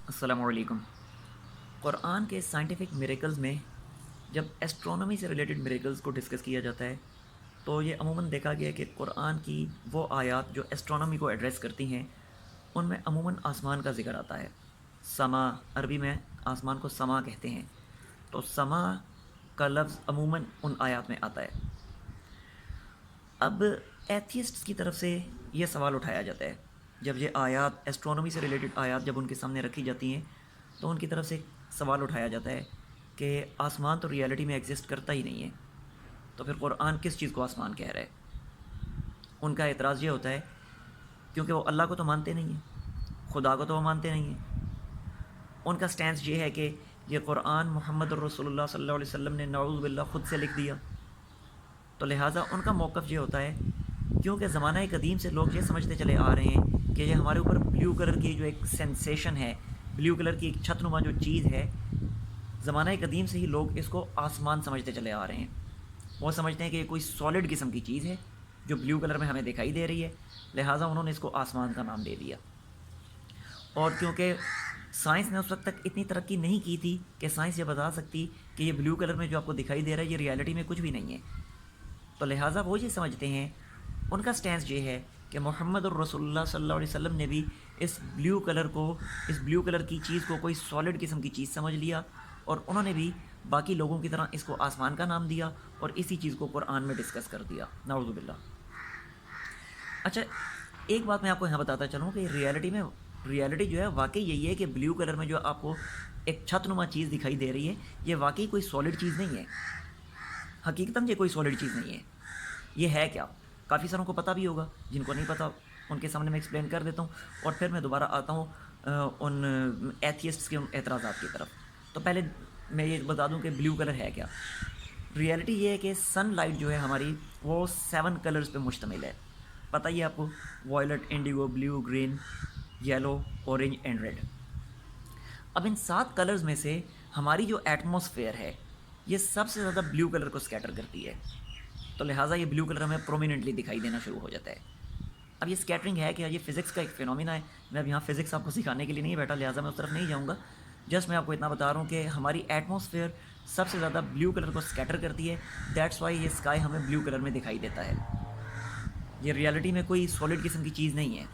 السلام علیکم۔ قرآن کے سائنٹیفک میریکلز میں جب ایسٹرونومی سے ریلیٹڈ میریکلز کو ڈسکس کیا جاتا ہے تو یہ عموماً دیکھا گیا کہ قرآن کی وہ آیات جو ایسٹرونومی کو ایڈریس کرتی ہیں ان میں عموماً آسمان کا ذکر آتا ہے۔ سما، عربی میں آسمان کو سما کہتے ہیں، تو سما کا لفظ عموماً ان آیات میں آتا ہے۔ اب ایتھیسٹس کی طرف سے یہ سوال اٹھایا جاتا ہے جب یہ آیات ایسٹرونومی سے ریلیٹڈ آیات جب ان کے سامنے رکھی جاتی ہیں تو ان کی طرف سے ایک سوال اٹھایا جاتا ہے کہ آسمان تو ریالٹی میں ایگزسٹ کرتا ہی نہیں ہے، تو پھر قرآن کس چیز کو آسمان کہہ رہا ہے؟ ان کا اعتراض یہ ہوتا ہے کیونکہ وہ اللہ کو تو مانتے نہیں ہیں، خدا کو تو وہ مانتے نہیں ہیں۔ ان کا سٹینس یہ ہے کہ یہ قرآن محمد الرسول اللہ صلی اللہ علیہ وسلم نے نعوذ باللہ خود سے لکھ دیا، تو لہٰذا ان کا موقف یہ ہوتا ہے کیونکہ زمانہ قدیم سے لوگ یہ سمجھتے چلے آ رہے ہیں کہ یہ ہمارے اوپر بلیو کلر کی جو ایک سینسیشن ہے، بلیو کلر کی ایک چھت نما جو چیز ہے، زمانہ قدیم سے ہی لوگ اس کو آسمان سمجھتے چلے آ رہے ہیں۔ وہ سمجھتے ہیں کہ یہ کوئی سالڈ قسم کی چیز ہے جو بلیو کلر میں ہمیں دکھائی دے رہی ہے، لہٰذا انہوں نے اس کو آسمان کا نام دے دیا۔ اور کیونکہ سائنس نے اس وقت تک اتنی ترقی نہیں کی تھی کہ سائنس یہ بتا سکتی کہ یہ بلیو کلر میں جو آپ کو دکھائی دے رہا ہے یہ ریالٹی میں کچھ بھی نہیں ہے، تو لہٰذا وہ یہ سمجھتے ہیں، ان کا سٹینس یہ ہے کہ محمد الرسول اللہ صلی اللہ علیہ وسلم نے بھی اس بلیو کلر کی چیز کو کوئی سالڈ قسم کی چیز سمجھ لیا، اور انہوں نے بھی باقی لوگوں کی طرح اس کو آسمان کا نام دیا اور اسی چیز کو قرآن میں ڈسکس کر دیا، نعوذ باللہ۔ اچھا، ایک بات میں آپ کو یہاں بتاتا چلوں کہ ریالٹی جو ہے واقعی یہی ہے کہ بلیو کلر میں جو آپ کو ایک چھت نما چیز دکھائی دے رہی ہے یہ واقعی کوئی سالڈ چیز نہیں ہے، حقیقتاً یہ کوئی سالڈ چیز نہیں ہے۔ یہ ہے کیا؟ کافی ساروں کو پتہ بھی ہوگا، جن کو نہیں پتہ ان کے سامنے میں ایکسپلین کر دیتا ہوں اور پھر میں دوبارہ آتا ہوں ان ایتھیسٹس کے ان اعتراضات کی طرف۔ تو پہلے میں یہ بتا دوں کہ بلیو کلر ہے کیا۔ ریالٹی یہ ہے کہ سن لائٹ جو ہے ہماری وہ 7 کلرز پہ مشتمل ہے، پتہ ہی ہے آپ کو، violet, indigo, blue, green, yellow, orange and red. اب ان 7 کلرز میں سے ہماری جو ایٹماسفیئر ہے یہ سب سے زیادہ بلیو کلر کو سکیٹر کرتی ہے، تو لہٰذا یہ بلیو کلر ہمیں پرومیننٹلی دکھائی دینا شروع ہو جاتا ہے۔ اب یہ سکیٹرنگ ہے کہ یہ فزکس کا ایک فینومینا ہے، میں اب یہاں فزکس آپ کو سکھانے کے لیے نہیں بیٹھا، لہٰذا میں اس طرف نہیں جاؤں گا، جسٹ میں آپ کو اتنا بتا رہا ہوں کہ ہماری ایٹماسفیئر سب سے زیادہ بلیو کلر کو سکیٹر کرتی ہے، دیٹس وائی یہ اسکائی ہمیں بلیو کلر میں دکھائی دیتا ہے۔ یہ ریالٹی میں کوئی سالڈ قسم کی چیز نہیں ہے،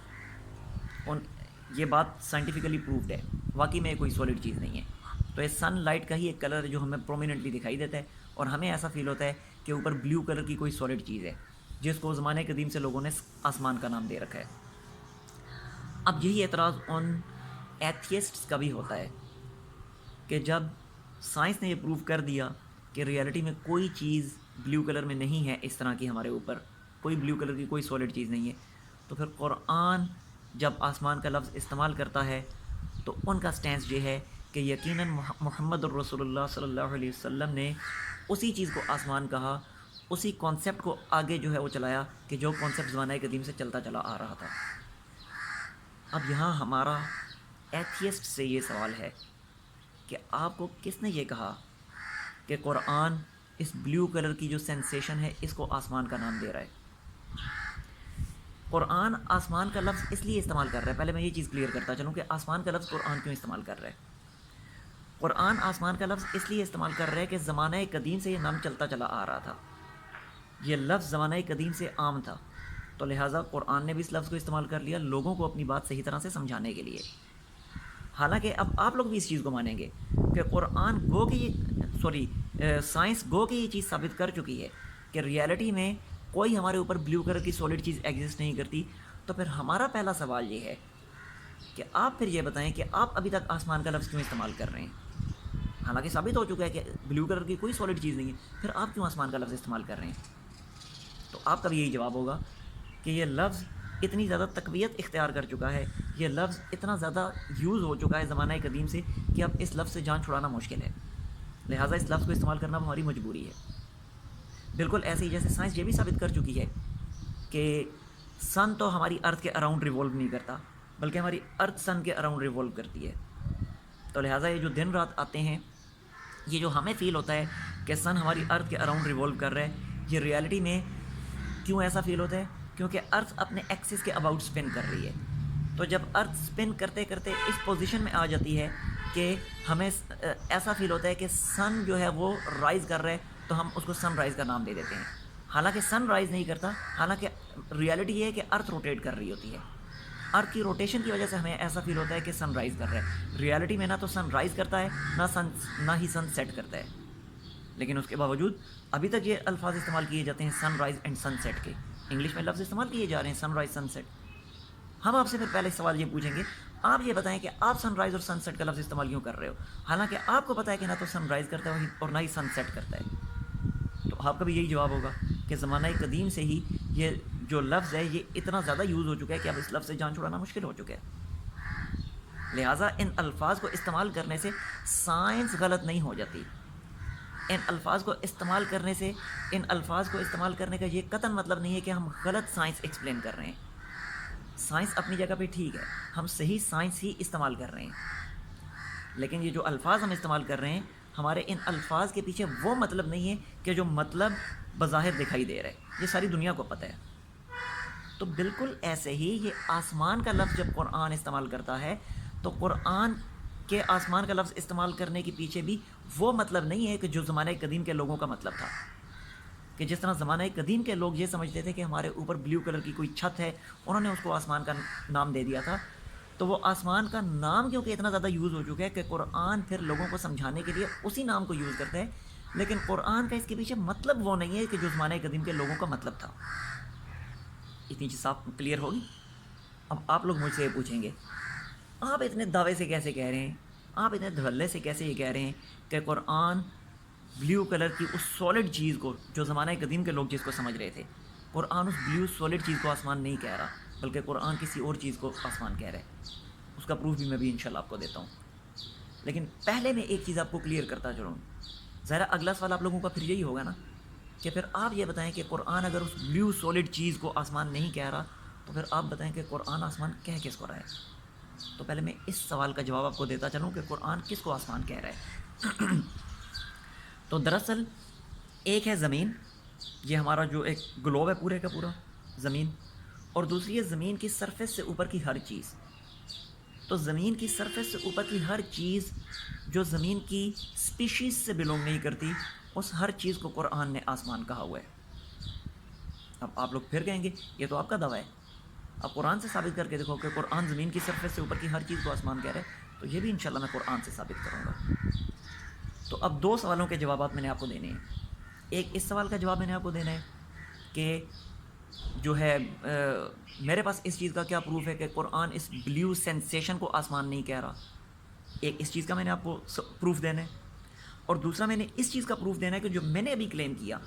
یہ بات سائنٹیفکلی پروفڈ ہے، واقعی میں کوئی سالڈ چیز نہیں ہے۔ تو یہ سن لائٹ کا ہی ایک کلر ہے جو ہمیں پرومیننٹلی دکھائی دیتا ہے، اور ہمیں ایسا فیل ہوتا ہے کہ اوپر بلیو کلر کی کوئی سالڈ چیز ہے جس کو زمانے قدیم سے لوگوں نے آسمان کا نام دے رکھا ہے۔ اب یہی اعتراض ان ایتھیسٹس کا بھی ہوتا ہے کہ جب سائنس نے یہ پروف کر دیا کہ ریالٹی میں کوئی چیز بلیو کلر میں نہیں ہے، اس طرح کی ہمارے اوپر کوئی بلیو کلر کی کوئی سالڈ چیز نہیں ہے، تو پھر قرآن جب آسمان کا لفظ استعمال کرتا ہے تو ان کا سٹینس یہ ہے کہ یقیناً محمد الرسول اللہ صلی اللہ علیہ وسلم نے اسی چیز کو آسمان کہا، اسی کانسیپٹ کو آگے جو ہے وہ چلایا کہ جو کانسیپٹ زمانہ قدیم سے چلتا چلا آ رہا تھا۔ اب یہاں ہمارا ایتھیسٹ سے یہ سوال ہے کہ آپ کو کس نے یہ کہا کہ قرآن اس بلیو کلر کی جو سینسیشن ہے اس کو آسمان کا نام دے رہا ہے؟ قرآن آسمان کا لفظ اس لیے استعمال کر رہا ہے، پہلے میں یہ چیز کلیئر کرتا چلوں کہ آسمان کا لفظ قرآن کیوں استعمال کر رہا ہے۔ قرآن آسمان کا لفظ اس لیے استعمال کر رہا ہے کہ زمانہ قدیم سے یہ نام چلتا چلا آ رہا تھا، یہ لفظ زمانہ قدیم سے عام تھا، تو لہٰذا قرآن نے بھی اس لفظ کو استعمال کر لیا لوگوں کو اپنی بات صحیح طرح سے سمجھانے کے لیے۔ حالانکہ اب آپ لوگ بھی اس چیز کو مانیں گے کہ قرآن سائنس گو کہ یہ چیز ثابت کر چکی ہے کہ ریالٹی میں کوئی ہمارے اوپر بلیو کلر کی سالڈ چیز ایگزسٹ نہیں کرتی، تو پھر ہمارا پہلا سوال یہ ہے کہ آپ پھر یہ بتائیں کہ آپ ابھی تک آسمان کا لفظ کیوں استعمال کر رہے ہیں؟ حالانکہ ثابت ہو چکا ہے کہ بلیو کلر کی کوئی سالڈ چیز نہیں ہے، پھر آپ کیوں آسمان کا لفظ استعمال کر رہے ہیں؟ تو آپ کا بھی یہی جواب ہوگا کہ یہ لفظ اتنی زیادہ تقویت اختیار کر چکا ہے، یہ لفظ اتنا زیادہ یوز ہو چکا ہے زمانہ قدیم سے کہ اب اس لفظ سے جان چھڑانا مشکل ہے، لہٰذا اس لفظ کو استعمال کرنا ہماری مجبوری ہے۔ بالکل ایسے ہی جیسے سائنس یہ بھی ثابت کر چکی ہے کہ سن تو ہماری ارتھ کے اراؤنڈ ریوالو نہیں کرتا، بلکہ ہماری ارتھ سن کے اراؤنڈ ریوالو کرتی ہے، تو لہٰذا یہ جو دن رات آتے ہیں، یہ جو ہمیں فیل ہوتا ہے کہ سن ہماری ارتھ کے اراؤنڈ ریوالو کر رہا ہے، یہ ریالٹی میں کیوں ایسا فیل ہوتا ہے؟ کیونکہ ارتھ اپنے ایکسس کے اباؤٹ سپن کر رہی ہے، تو جب ارتھ اسپن کرتے کرتے اس پوزیشن میں آ جاتی ہے کہ ہمیں ایسا فیل ہوتا ہے کہ سن جو ہے وہ رائز کر رہا ہے، تو ہم اس کو سن رائز کا نام دے دیتے ہیں، حالانکہ سن رائز نہیں کرتا، حالانکہ ریالٹی یہ ہے کہ ارتھ روٹیٹ کر رہی ہوتی ہے۔ ارتھ کی روٹیشن کی وجہ سے ہمیں ایسا فیل ہوتا ہے کہ سن رائز کر رہا ہے، ریالٹی میں نہ تو سن رائز کرتا ہے نہ ہی سن سیٹ کرتا ہے۔ لیکن اس کے باوجود ابھی تک یہ الفاظ استعمال کیے جاتے ہیں سن رائز اینڈ سن سیٹ کے، انگلش میں لفظ استعمال کیے جا رہے ہیں سن رائز سن سیٹ۔ ہم آپ سے پھر پہلے سوال یہ پوچھیں گے، آپ یہ بتائیں کہ آپ سن رائز اور سن سیٹ کا لفظ استعمال کیوں کر رہے ہو، حالانکہ آپ کو پتہ ہے کہ نہ تو سن رائز کرتا ہے اور نہ ہی سن سیٹ کرتا ہے۔ تو آپ کا بھی یہی جواب ہوگا کہ زمانہ قدیم سے ہی یہ جو لفظ ہے یہ اتنا زیادہ یوز ہو چکا ہے کہ اب اس لفظ سے جان چھڑانا مشکل ہو چکا ہے۔ لہٰذا ان الفاظ کو استعمال کرنے سے سائنس غلط نہیں ہو جاتی، ان الفاظ کو استعمال کرنے سے، ان الفاظ کو استعمال کرنے کا یہ قطعاً مطلب نہیں ہے کہ ہم غلط سائنس ایکسپلین کر رہے ہیں۔ سائنس اپنی جگہ پہ ٹھیک ہے، ہم صحیح سائنس ہی استعمال کر رہے ہیں، لیکن یہ جو الفاظ ہم استعمال کر رہے ہیں ہمارے ان الفاظ کے پیچھے وہ مطلب نہیں ہے کہ جو مطلب بظاہر دکھائی دے رہا ہے، یہ ساری دنیا کو پتہ ہے۔ تو بالکل ایسے ہی یہ آسمان کا لفظ جب قرآن استعمال کرتا ہے تو قرآن کے آسمان کا لفظ استعمال کرنے کے پیچھے بھی وہ مطلب نہیں ہے کہ جو زمانہ قدیم کے لوگوں کا مطلب تھا، کہ جس طرح زمانہ قدیم کے لوگ یہ سمجھتے تھے کہ ہمارے اوپر بلیو کلر کی کوئی چھت ہے، انہوں نے اس کو آسمان کا نام دے دیا تھا، تو وہ آسمان کا نام کیونکہ اتنا زیادہ یوز ہو چکا ہے کہ قرآن پھر لوگوں کو سمجھانے کے لیے اسی نام کو یوز کرتا ہے، لیکن قرآن کا اس کے پیچھے مطلب وہ نہیں ہے کہ جو زمانہ قدیم کے لوگوں کا مطلب تھا۔ اتنی چیز صاف کلیئر ہوگی؟ اب آپ لوگ مجھ سے یہ پوچھیں گے، آپ اتنے دعوے سے کیسے کہہ رہے ہیں، آپ اتنے دھڑلے سے کیسے یہ کہہ رہے ہیں کہ قرآن بلیو کلر کی اس سالڈ چیز کو جو زمانہ قدیم کے لوگ جس کو سمجھ رہے تھے، قرآن اس بلیو سالڈ چیز کو آسمان نہیں کہہ رہا، بلکہ قرآن کسی اور چیز کو آسمان کہہ رہا ہے۔ اس کا پروف بھی میں بھی انشاءاللہ آپ کو دیتا ہوں، لیکن پہلے میں ایک چیز آپ کو کلیئر کرتا چلوں۔ ظاہر اگلا سوال آپ لوگوں کا پھر یہی ہوگا نا کہ پھر آپ یہ بتائیں کہ قرآن اگر اس بلیو سالڈ چیز کو آسمان نہیں کہہ رہا تو پھر آپ بتائیں کہ قرآن آسمان کہہ کس کو رہا ہے؟ تو پہلے میں اس سوال کا جواب آپ کو دیتا چلوں کہ قرآن کس کو آسمان کہہ رہا ہے۔ تو دراصل ایک ہے زمین، یہ ہمارا جو ایک گلوب ہے پورے کا پورا زمین، اور دوسری ہے زمین کی سرفیس سے اوپر کی ہر چیز۔ تو زمین کی سرفیس سے اوپر کی ہر چیز جو زمین کی سپیشیز سے بلونگ نہیں کرتی، اس ہر چیز کو قرآن نے آسمان کہا ہوا ہے۔ اب آپ لوگ پھر کہیں گے یہ تو آپ کا دعویٰ ہے، آپ قرآن سے ثابت کر کے دیکھو کہ قرآن زمین کی سرفیس سے اوپر کی ہر چیز کو آسمان کہہ رہا ہے، تو یہ بھی انشاءاللہ میں قرآن سے ثابت کروں گا۔ تو اب دو سوالوں کے جوابات میں نے آپ کو دینے ہیں۔ ایک اس سوال کا جواب میں نے آپ کو دینا ہے کہ جو ہے میرے پاس اس چیز کا کیا پروف ہے کہ قرآن اس بلیو سینسیشن کو آسمان نہیں کہہ رہا، ایک اس چیز کا میں نے آپ کو پروف دینا ہے، اور دوسرا میں نے اس چیز کا پروف دینا ہے کہ جو میں نے ابھی کلیم کیا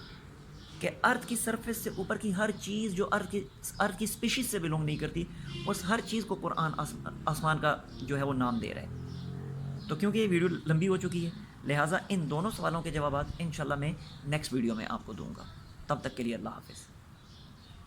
کہ ارتھ کی سرفیس سے اوپر کی ہر چیز جو ارتھ کی سپیشیز سے بلونگ نہیں کرتی، اس ہر چیز کو قرآن آسمان کا جو ہے وہ نام دے رہا ہے۔ تو کیونکہ یہ ویڈیو لمبی ہو چکی ہے لہٰذا ان دونوں سوالوں کے جوابات انشاءاللہ میں نیکسٹ ویڈیو میں آپ کو دوں گا۔ تب تک کے لیے اللہ حافظ۔